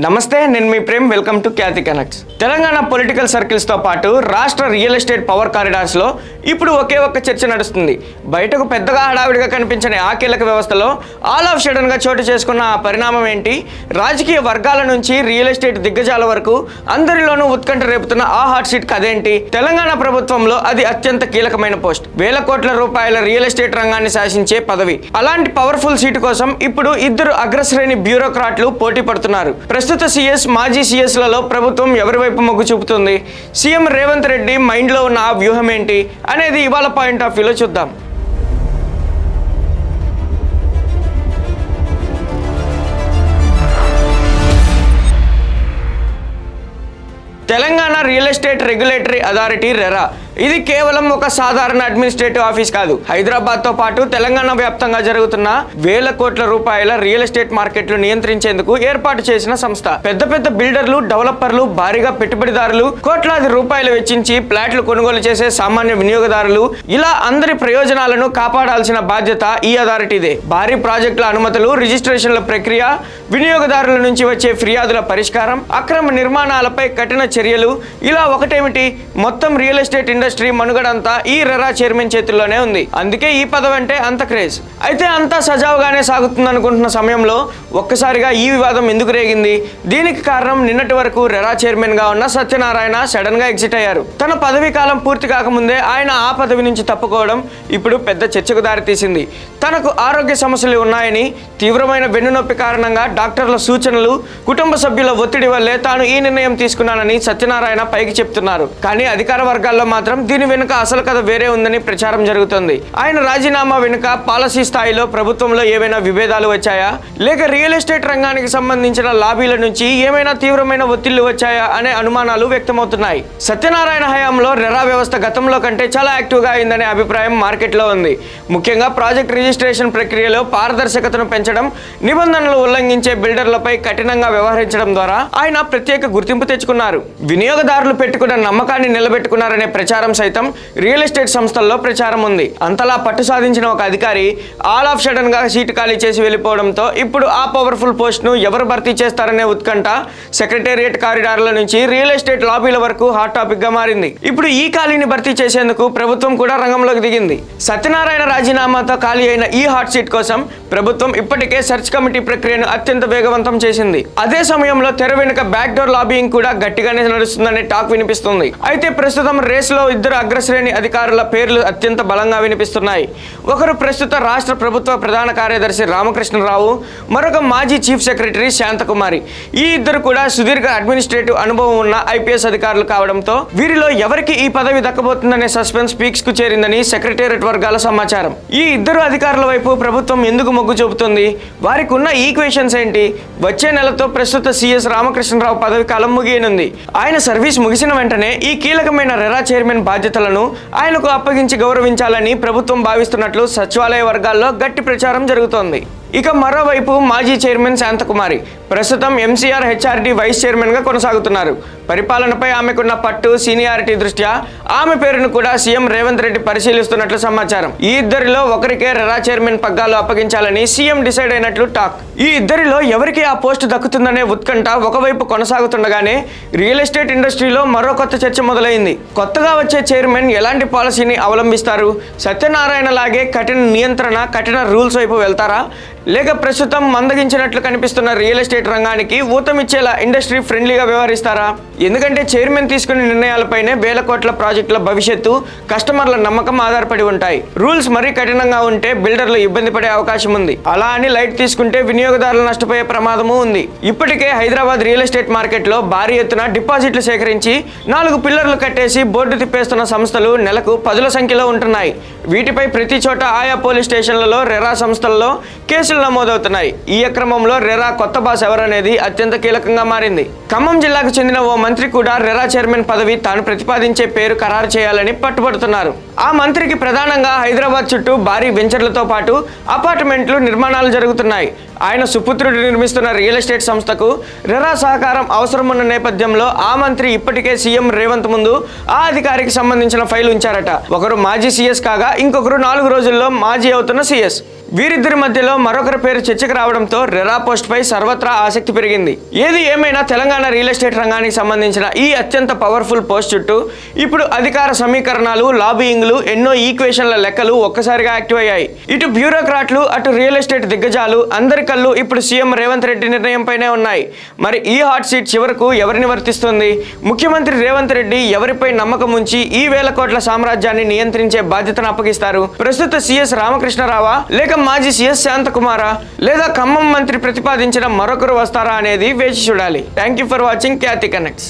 నమస్తే, నేను మీ Prem. Welcome to Khyathi Connects. Telangana political సర్కిల్స్తో పాటు రాష్ట్ర రియల్ ఎస్టేట్ పవర్ కారిడార్స్లో ఇప్పుడు ఒకే ఒక్క చర్చ నడుస్తుంది. బయటకు పెద్దగా హడావిడిగా కనిపించని ఆ కీలక వ్యవస్థలో ఆల్ ఆఫ్ సడన్గా చోటు చేసుకున్న ఆ పరిణామం ఏంటి? రాజకీయ వర్గాల నుంచి రియల్ ఎస్టేట్ దిగ్గజాల వరకు అందరిలోనూ ఉత్కంఠ రేపుతున్న ఆ హాట్ సీట్ కదేంటి? తెలంగాణ ప్రభుత్వంలో అది అత్యంత కీలకమైన పోస్ట్. వేల కోట్ల రూపాయల రియల్ ఎస్టేట్ రంగాన్ని శాసించే పదవి. అలాంటి పవర్ఫుల్ సీటు కోసం ఇప్పుడు ఇద్దరు అగ్రశ్రేణి బ్యూరోక్రాట్లు పోటీ పడుతున్నారు. ప్రస్తుత సీఎస్, మాజీ సీఎస్లలో ప్రభుత్వం ఎవరి వైపు మొగ్గు చూపుతుంది? సీఎం రేవంత్ రెడ్డి మైండ్లో ఉన్న ఆ వ్యూహం ఏంటి అనేది ఇవాళ పాయింట్ ఆఫ్ వ్యూలో చూద్దాం. Telangana real estate regulatory authority RERA. ఇది కేవలం ఒక సాధారణ అడ్మినిస్ట్రేటివ్ ఆఫీస్ కాదు. హైదరాబాద్తో పాటు తెలంగాణ వ్యాప్తంగా జరుగుతున్న వేల కోట్ల రూపాయల రియల్ ఎస్టేట్ మార్కెట్లు నియంత్రించేందుకు ఏర్పాటు చేసిన సంస్థ. పెద్ద పెద్ద బిల్డర్లు, డెవలపర్లు, భారీగా పెట్టుబడిదారులు, కోట్లాది రూపాయలు వెచ్చించి ఫ్లాట్లు కొనుగోలు చేసే సామాన్య వినియోగదారులు, ఇలా అందరి ప్రయోజనాలను కాపాడాల్సిన బాధ్యత ఈ అథారిటీదే. భారీ ప్రాజెక్టుల అనుమతులు, రిజిస్ట్రేషన్ల ప్రక్రియ, వినియోగదారుల నుంచి వచ్చే ఫిర్యాదుల పరిష్కారం, అక్రమ నిర్మాణాలపై కఠిన చర్యలు, ఇలా ఒకటేమిటి, మొత్తం రియల్ ఎస్టేట్ ఇండస్ట్రీ మనుగడంతా ఈ రెరా చైర్మన్ చేతుల్లోనే ఉంది. అందుకే ఈ పదవి అంటే అంత క్రేజ్. అయితే అంతా సజావుగానే సాగుతుందనుకుంటున్న సమయంలో ఒక్కసారిగా ఈ వివాదం ఎందుకు రేగింది? దీనికి కారణం నిన్నటి వరకు రెరా చైర్మన్ గా ఉన్న సత్యనారాయణ సడన్ గా ఎగ్జిట్ అయ్యారు. తన పదవీ కాలం పూర్తి కాకముందే ఆయన ఆ పదవి నుంచి తప్పుకోవడం ఇప్పుడు పెద్ద చర్చకు దారితీసింది. తనకు ఆరోగ్య సమస్యలు ఉన్నాయని, తీవ్రమైన వెన్నునొప్పి కారణంగా డాక్టర్ల సూచనలు, కుటుంబ సభ్యుల ఒత్తిడి వల్లే తాను ఈ నిర్ణయం తీసుకున్నానని సత్యనారాయణ పైకి చెప్తున్నారు. కానీ అధికార వర్గాల్లో మాత్రం దీని వెనుక అసలు కథ వేరే ఉందని ప్రచారం జరుగుతుంది. ఆయన రాజీనామా వెనుక పాలసీ స్థాయిలో ప్రభుత్వంలో ఏమైనా విభేదాలు వచ్చాయా, లేక రియల్ ఎస్టేట్ రంగానికి సంబంధించిన లాబీల నుంచి ఏమైనా తీవ్రమైన ఒత్తిళ్లు వచ్చాయా అనే అనుమానాలు వ్యక్తమవుతున్నాయి. సత్యనారాయణ హయాంలో రెరా వ్యవస్థ గతంలో కంటే చాలా యాక్టివ్గా అయిందనే అభిప్రాయం మార్కెట్లో ఉంది. ముఖ్యంగా ప్రాజెక్ట్ రిజిస్ట్రేషన్ ప్రక్రియలో పారదర్శకతను పెంచడం, నిబంధనలు ఉల్లంఘించే బిల్డర్లపై కఠినంగా వ్యవహరించడం ద్వారా ఆయన ప్రత్యేక గుర్తింపు తెచ్చుకున్నారు. వినియోగదారులు పెట్టుకున్న నమ్మకాన్ని నిలబెట్టుకున్నారనే ప్రచారం సైతం రియల్ ఎస్టేట్ సంస్థల్లో ప్రచారం ఉంది. అంతలా పట్టు సాధించిన ఒక అధికారి ఆల్ ఆఫ్ సడన్ గా సీటు ఖాళీ చేసి వెళ్ళిపోవడంతో ఇప్పుడు ఆ పవర్ఫుల్ పోస్ట్ ను ఎవరు భర్తీ చేస్తారనే ఉత్కంఠ సెక్రటేరియట్ కారిడార్ల నుంచి రియల్ ఎస్టేట్ లాబీల వరకు హాట్ టాపిక్ గా మారింది. ఇప్పుడు ఈ ఖాళీని భర్తీ చేసేందుకు ప్రభుత్వం కూడా రంగంలోకి దిగింది. సత్యనారాయణ రాజీనామాతో ఖాళీ అయిన ఈ హాట్ సీట్ కోసం ప్రభుత్వం ఇప్పటికే సెర్చ్ కమిటీ ప్రక్రియను అత్యంత వేగవంతం చేసింది. అదే సమయంలో తెర వెనుక బ్యాక్ డోర్ లాబింగ్ కూడా గట్టిగానే నడుస్తుందనే టాక్ వినిపిస్తుంది. అయితే ప్రస్తుతం రేసులో ఇద్దరు అగ్రశ్రేణి అధికారుల పేర్లు అత్యంత బలంగా వినిపిస్తున్నాయి. ఒకరు ప్రస్తుత రాష్ట్ర ప్రభుత్వ ప్రధాన కార్యదర్శి రామకృష్ణరావు, మరొక మాజీ చీఫ్ సెక్రటరీ శాంతకుమారి. ఈ ఇద్దరు కూడా సుదీర్ఘ అడ్మినిస్ట్రేటివ్ అనుభవం ఉన్న ఐపీఎస్ అధికారులు కావడంతో వీరిలో ఎవరికి ఈ పదవి దక్కబోతుందనే సస్పెన్స్ పీక్స్ కు చేరిందని సెక్రటేరియట్ వర్గాల సమాచారం. ఈ ఇద్దరు అధికారుల వైపు ప్రభుత్వం ఎందుకు మొగ్గు చూపుతుంది? వారికి ఉన్న ఈక్వేషన్స్ ఏంటి? వచ్చే నెలతో ప్రస్తుత సీఎస్ రామకృష్ణరావు పదవి కాలం ముగియనుంది. ఆయన సర్వీస్ ముగిసిన వెంటనే ఈ కీలకమైన రెరా చైర్మన్ బాధ్యతలను ఆయనకు అప్పగించి గౌరవించాలని ప్రభుత్వం భావిస్తున్నట్లు సచివాలయ వర్గాల్లో గట్టి ప్రచారం జరుగుతోంది. ఇక మరోవైపు మాజీ చైర్మన్ శాంతకుమారి ప్రస్తుతం ఎంసీఆర్ హెచ్ఆర్డీ వైస్ చైర్మన్ గా కొనసాగుతున్నారు. పరిపాలనపై ఆమెకున్న పట్టు, సీనియారిటీ దృష్ట్యా ఆమె పేరును కూడా సీఎం రేవంత్ రెడ్డి పరిశీలిస్తున్నట్లు సమాచారం. ఈ ఇద్దరిలో ఒకరికే రెరా చైర్మన్ పగ్గాలు అప్పగించాలని సీఎం డిసైడ్ అయినట్లు టాక్. ఈ ఇద్దరిలో ఎవరికి ఆ పోస్టు దక్కుతుందనే ఉత్కంఠ ఒకవైపు కొనసాగుతుండగానే రియల్ ఎస్టేట్ ఇండస్ట్రీలో మరో కొత్త చర్చ మొదలైంది. కొత్తగా వచ్చే చైర్మన్ ఎలాంటి పాలసీని అవలంబిస్తారు? సత్యనారాయణ లాగే కఠిన నియంత్రణ, కఠిన రూల్స్ వైపు వెళ్తారా, లేక ప్రస్తుతం మందగించినట్లు కనిపిస్తున్న రియల్ ఎస్టేట్ రంగానికి ఊతమిచ్చేలా ఇండస్ట్రీ ఫ్రెండ్లీగా వ్యవహరిస్తారా? ఎందుకంటే చైర్మన్ తీసుకునే నిర్ణయాలపైనే వేల కోట్ల ప్రాజెక్టుల భవిష్యత్తు, కస్టమర్ల నమ్మకం ఆధారపడి ఉంటాయి. రూల్స్ మరీ కఠినంగా ఉంటే బిల్డర్లు ఇబ్బంది పడే అవకాశం ఉంది. అలా అని లైట్ తీసుకుంటే వినియోగదారులు నష్టపోయే ప్రమాదము ఉంది. ఇప్పటికే హైదరాబాద్ రియల్ ఎస్టేట్ మార్కెట్లో భారీ ఎత్తున డిపాజిట్లు సేకరించి 4 పిల్లర్లు కట్టేసి బోర్డు తిప్పేస్తున్న సంస్థలు నెలకు 10ల సంఖ్యలో ఉంటున్నాయి. వీటిపై ప్రతి చోట ఆయా పోలీస్ స్టేషన్లలో, రెరా సంస్థల్లో కేసులు నమోదవుతున్నాయి. ఈ క్రమంలో రెరా కొత్త బాస్ ఎవరనేది అత్యంత కీలకంగా మారింది. ఖమ్మం జిల్లాకు చెందిన ఓ మంత్రి కూడా రెరా చైర్మన్ పదవి తాను ప్రతిపాదించే పేరు ఖరారు చేయాలని పట్టుబడుతున్నారు. ఆ మంత్రికి ప్రధానంగా హైదరాబాద్ చుట్టూ భారీ వెంచర్లతో పాటు అపార్ట్మెంట్లు నిర్మాణాలు జరుగుతున్నాయి. ఆయన సుపుత్రుడు నిర్మిస్తున్న రియల్ ఎస్టేట్ సంస్థకు రెరా సహకారం అవసరమున్న నేపథ్యంలో ఆ మంత్రి ఇప్పటికే సీఎం రేవంత్ ముందు ఆ అధికారికి సంబంధించిన ఫైల్ ఉంచారట. ఒకరు మాజీ సీఎస్ కాగా ఇంకొకరు 4 రోజుల్లో మాజీ అవుతున్న సీఎస్. వీరిద్దరి మధ్యలో మరొకరి పేరు చర్చకు రావడంతో రెరా పోస్ట్ పై సర్వత్రా ఆసక్తి పెరిగింది. ఏది ఏమైనా తెలంగాణ రియల్ ఎస్టేట్ రంగానికి సంబంధించిన ఈ అత్యంత పవర్ఫుల్ పోస్ట్ చుట్టూ ఇప్పుడు అధికార సమీకరణాలు, లాబియింగ్లు, ఎన్నో ఈక్వేషన్ల లెక్కలు ఒక్కసారిగా యాక్టివ్ అయ్యాయి. ఇటు బ్యూరోక్రాట్లు, అటు రియల్ ఎస్టేట్ దిగ్గజాలు అందరి కళ్ళు ఇప్పుడు సీఎం రేవంత్ రెడ్డి నిర్ణయంపైనే ఉన్నాయి. మరి ఈ హాట్ సీట్ చివరకు ఎవరిని వర్తిస్తుంది? ముఖ్యమంత్రి రేవంత్ రెడ్డి ఎవరిపై నమ్మకం ఉంచి ఈ వేల కోట్ల సామ్రాజ్యాన్ని నియంత్రించే బాధ్యతను అప్పగిస్తారు? ప్రస్తుత సీఎస్ రామకృష్ణరావా, లేక మాజీ సీఎస్ శాంతకుమారా, లేదా ఖమ్మం మంత్రి ప్రతిపాదించిన మరొకరు వస్తారా అనేది వేచి చూడాలి. Thank you for watching Khyati connects.